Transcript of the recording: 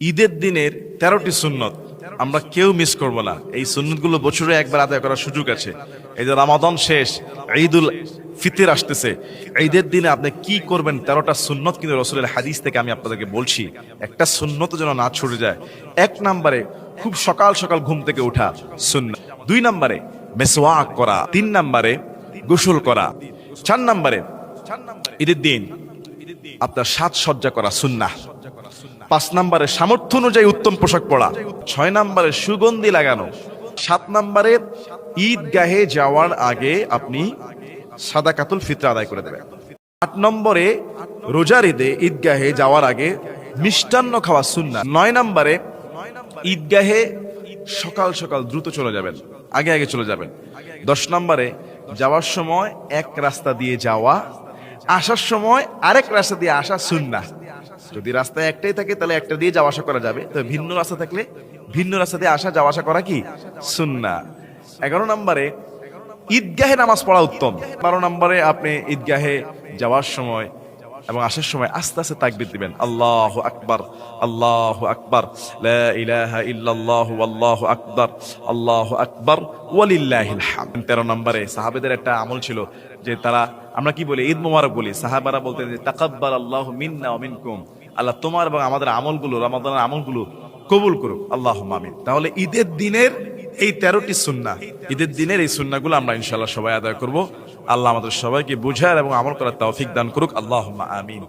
ঈদের দিনের 13টি সুন্নত আমরা কেউ মিস করব না। এই সুন্নতগুলো বছরে একবার আদায় করার সুযোগ আছে। এই যে রমাদান শেষ, ঈদুল ফিতর আসতেছে, ঈদের দিনে আপনি কি করবেন 13টা সুন্নত কিন্তু রাসূলের হাদিস থেকে আমি আপনাদেরকে বলছি। একটা সুন্নত যেন না ছুটে যায়। 1 নম্বরে খুব সকাল সকাল ঘুম থেকে ওঠা সুন্নাত, 2 নম্বরে মিসওয়াক করা, 3 নম্বরে গোসল করা, 4 নম্বরে ঈদের দিন আপনার সাজসজ্জা করা সুন্নাহ, 5 নম্বরে সামর্থ্য অনুযায়ী উত্তম পোশাক পরা, 6 নম্বরে সুগন্ধি লাগানো, 7 নম্বরে ঈদগাহে যাওয়ার আগে আপনি সাদাকাতুল ফিতর আদায় করে দেবেন, 8 নম্বরে রোজার ঈদে ঈদগাহে যাওয়ার আগে মিষ্টান্ন খাওয়া সুন্নাহ, 9 নম্বরে ঈদগাহে সকাল সকাল দ্রুত চলে যাবেন, আগে আগে চলে যাবেন, 10 নম্বরে যাওয়ার সময় এক রাস্তা দিয়ে যাওয়া, আসার সময় আরেক রাস্তা দিয়ে আসা সুন্নাহ। যদি রাস্তা একটাই থাকে তাহলে একটা দিয়ে যাওয়া আসা করা যাবে, তবে ভিন্ন রাস্তা থাকলে ভিন্ন রাস্তা দিয়ে আসা যাওয়া আসা করা কি সুন্নাহ। 11 নম্বরে ঈদগাহে নামাজ পড়া উত্তম। 12 নম্বরে আপনি ঈদগাহে যাওয়ার সময় এবং আসার সময় আস্তে আস্তে তাকবীর দিবেন, আল্লাহু আকবার, আল্লাহু আকবার, লা ইলাহা ইল্লাল্লাহু আল্লাহু আকবার, আল্লাহু আকবার ওয়ালিল্লাহিল হামদ। 13 নম্বরে সাহাবাদের একটা আমল ছিল যে তারা, আমরা কি বলি, ঈদ মোবারক বলি, সাহাবারা বলতেন যে তাকাব্বাল আল্লাহু মিন্না ওয়া মিনকুম, আল্লাহ তোমার এবং আমাদের আমলগুলো, রমাদানের আমলগুলো কবুল করুক, আল্লাহুম্মা আমিন। তাহলে ঈদের দিনের এই 13টি সুন্নাহ, ঈদের দিনের এই সুন্নাহগুলো আমরা ইনশাআল্লাহ সবাই আদায় করব। আল্লাহ আমাদের সবাইকে বুঝার এবং আমল করার তৌফিক দান করুক, আল্লাহুম্মা আমিন।